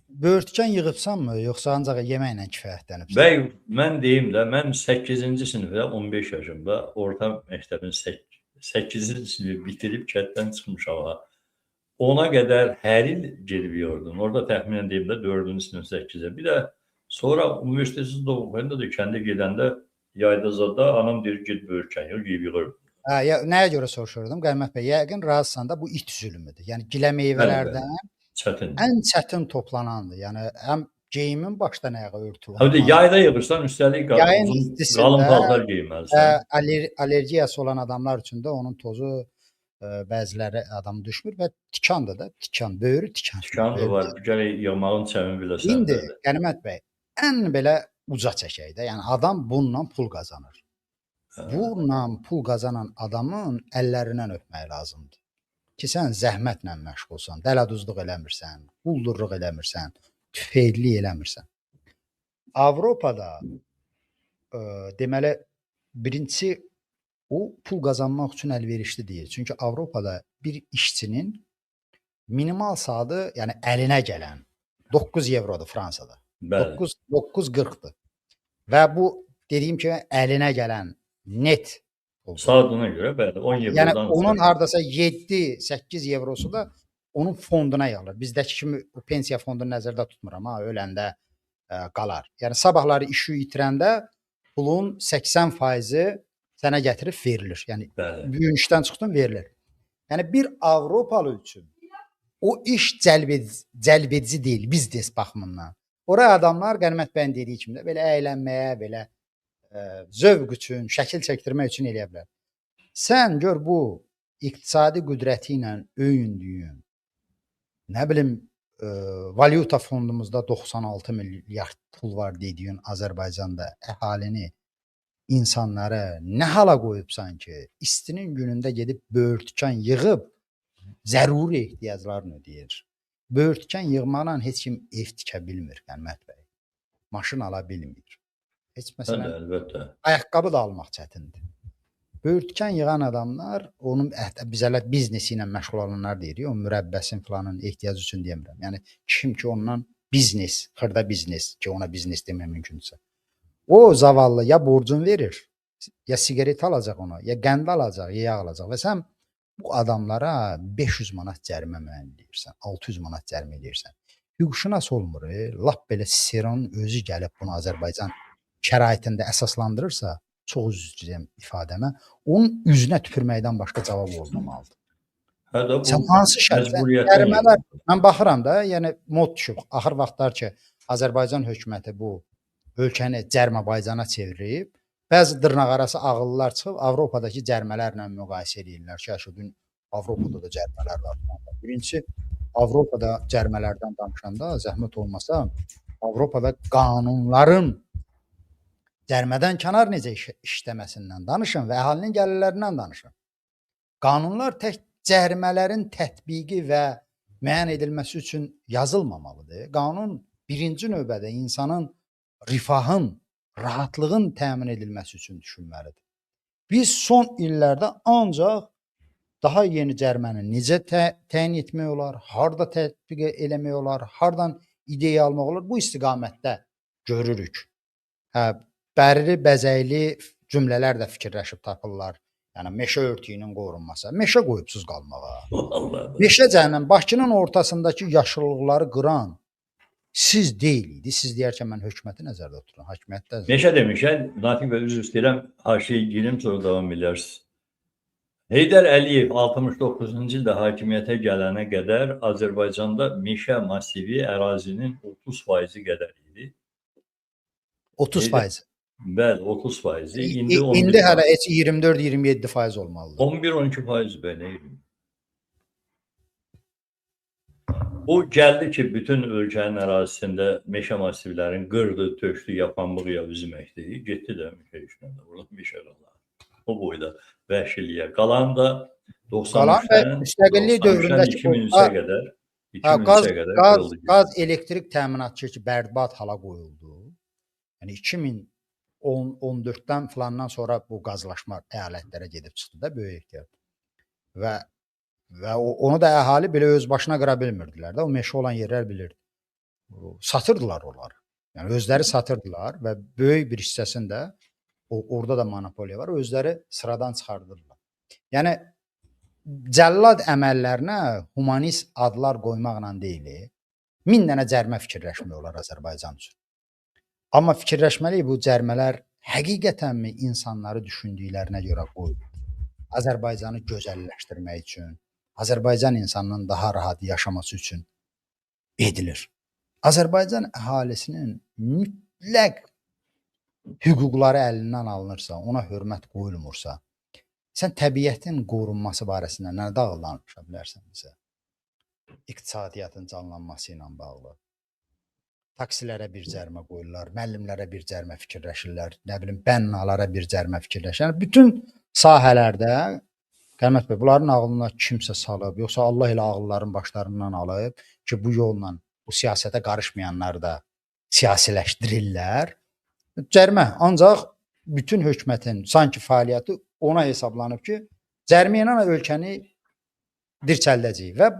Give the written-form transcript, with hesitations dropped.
Böyürtkən yığıbsanmı, yoxsa ancaq yeməklə kifayətlənibsən? Bəy, mən deyim də, mən 8-ci sinifdə 15 yaşımda orta məktəbin 8-ci sinifi bitirib kənddən çıxmışam. Ona qədər hər il gedib yordum. Orada təxminən deyim də 4-cü sinif 8-ə. Bir də sonra universitetsiz doğumunda da kəndə gedəndə yayda zada anam deyir get böyürkən yığıb yığır. Ya, nəyə görə soruşurdum Qənimət bəy? Yəqin razısan da bu it zülmüdür. Yəni gilə Bəli, meyvələrdən bəli. Çətin. ən çətin toplanandır. Yəni həm geyimin başdan ayağa örtülü Həm də olmalı. yayda yığırsan, üstəlik Yayın uzun, istisində qalın paltar geyinməlisən. allergiyası olan adamlar üçün də onun tozu bəziləri adam düşmür və tikandır da, tikan, böyrü tikan. Tikan da var, gərək yağmağın çəmi biləsən. İndi Qənimət bəy, ən belə uca çəkək də, yəni adam bununla pul qazanır. Bununla pul qazanan adamın əllərindən öpmək lazımdır. Ki sən zəhmətlə məşğulsan, dələduzluq eləmirsən, quldurluq eləmirsən, tüfeyllik eləmirsən. Avropada deməli birincisi o pul qazanmaq üçün əlverişli deyil. Çünki Avropada bir işçinin minimal saatı, yəni əlinə gələn 9 evrodur Fransada. 9.40-dır. Və bu dediyim kimi əlinə gələn net saatına görə bəli 10 evrodan. Yəni onun hardasa 7-8 evrosu da onun fonduna yığılır. Bizdəki kimi pensiya fondunu nəzərdə tutmuram ha, öləndə qalar. Yəni sabahları işi itirəndə pulun 80%-i sənə gətirib verilir. Yəni bu işdən çıxdın verilir. Yəni bir Avropalı üçün o iş cəlbedici deyil biznes baxımından. Ora adamlar Qənimət bəyin dediyi kimi də belə əylənməyə, belə zövq üçün, şəkil çəkdirmək üçün eləyə bilər. Sən gör bu iqtisadi qüdrəti ilə öyündüyün, nə bilim, valyuta fondumuzda 96 milyard pul var dediyin Azərbaycanda əhalini, insanları nə hala qoyubsan ki, istinin günündə gedib böyürtkən yığıb zəruri ehtiyaclarını ödəyir. Böyürtkən yığmaqla heç kim ev tikə bilmir Qənimət bəy. Maşın ala bilmir. Heç məsələn, ayaqqabı da almaq çətindir. Böyürtkən yığan adamlar, onun bizələ biznesi ilə məşğul olanlar deyirik, o mürəbbəsin filanın ehtiyacı üçün demirəm. Yəni kim ki ondan biznes, xırda biznes ki ona biznes demək mümkündürsə. O zavallı ya borcun verir, ya sigaret alacaq ona, ya qənd alacaq, ya yağ alacaq və sən bu adamlara 500 manat cərimə müəyyən edirsən, 600 manat cərimə edirsən. Hüquqşünas olmur, lap belə Seronun özü gəlib bunu Azərbaycan şəraitində əsaslandırırsa, çox üzr istəyirəm ifadəmə, onun üzünə tüpürməkdən başqa cavab olmamalıdır. Sən hansı şərtlər? Mən baxıram da, yəni mod düşüb. Axır vaxtlar ki, Azərbaycan hökuməti bu ölkəni cərməbaycana çevirib, bəzi dırnaqarası ağıllılar çıxıb Avropadakı cərmələrlə müqayisə edirlər ki, şu gün Avropada da cərmələr var. Birincisi, Avropada cərmələrdən danışanda zəhmət olmasa, Avropada qanunların cərmədən kənar necə işləməsindən danışın və əhalinin gəlirlərindən danışın. Qanunlar tək cərimələrin tətbiqi və müəyyən edilməsi üçün yazılmamalıdır. Qanun birinci növbədə insanın rifahın, rahatlığın təmin edilməsi üçün düşünməlidir. Biz son illərdə ancaq daha yeni cəriməni necə təyin etmək olar, harda tətbiq eləmək olar, hardan ideya almaq olar, bu istiqamətdə görürük. Bərili, bəzəkli cümlələr də fikirləşib tapırlar. Yəni meşə örtüyünün qorunması, meşə qoyubsuz qalmağa. Meşəcənin Bakının ortasındakı yaşıllıqları qıran siz deyil idi. Siz deyərkən mən hökuməti nəzərdə tuturam, hakimiyyətdə. Meşə demişən, Natiq bəy üzr istəyirəm, haşiyə girim sonra davam edərsiniz. Heydər Əliyev 69-cu ildə hakimiyyətə gələnə qədər Azərbaycanda meşə massivi ərazinin 30% qədər idi. 30%. Bəli, 30%. İndi hələ 24-27% olmalıdır. 11-12% belə. O gəldi ki, bütün ölkənin ərazisində meşə massivlərin qırdı, tökdü, yapanlıq ya üzməkdir. Getdi də meşə işlə də, burada meşə qalar. O boyda vəhşiliyə. Qalan da 93-dən 2003-ə qədər, 2003-ə qədər qaz elektrik təminatçı ki, bərbad hala qoyuldu. Yəni 2014-dən filandan sonra bu qazlaşma əyalətlərə gedib çıxdı da böyük ehtiyac. Və onu da əhali belə öz başına qıra bilmirdilər də, o meşə olan yerlər bilirdi. satırdılar onları. Yəni özləri satırdılar və böyük bir hissəsində orada da monopoliya var. Özləri sıradan çıxardırdılar. Yəni cəllad əməllərinə humanist adlar qoymaqla deyil, 1000 dənə cərimə fikirləşmək olar Azərbaycan üçün. Amma fikirləşməliyik bu cərimələr həqiqətənmi insanları düşündüklərinə görə qoyulur? Azərbaycanı gözəlləşdirmək üçün, Azərbaycan insanının daha rahat yaşaması üçün edilir. Azərbaycan əhalisinin mütləq hüquqları əlindən alınırsa, ona hörmət qoyulmursa, sən təbiətin qorunması barəsində nə danışa bilərsən bizə? İqtisadiyyatın canlanması ilə bağlı. Taksilərə bir cərimə qoyurlar, müəllimlərə bir cərimə fikirləşirlər, nə bilim bənnalara bir cərimə fikirləşirlər. Yəni bütün sahələrdə Qənimət bəy, bunların ağlına kimsə salıb, yoxsa Allah elə ağılların başlarından alıb ki, bu yolla bu siyasətə qarışmayanları da siyasiləşdirirlər. Cərimə ancaq bütün hökumətin sanki fəaliyyəti ona hesablanıb ki, cərimə ilə ölkəni dirçəldəcəyik və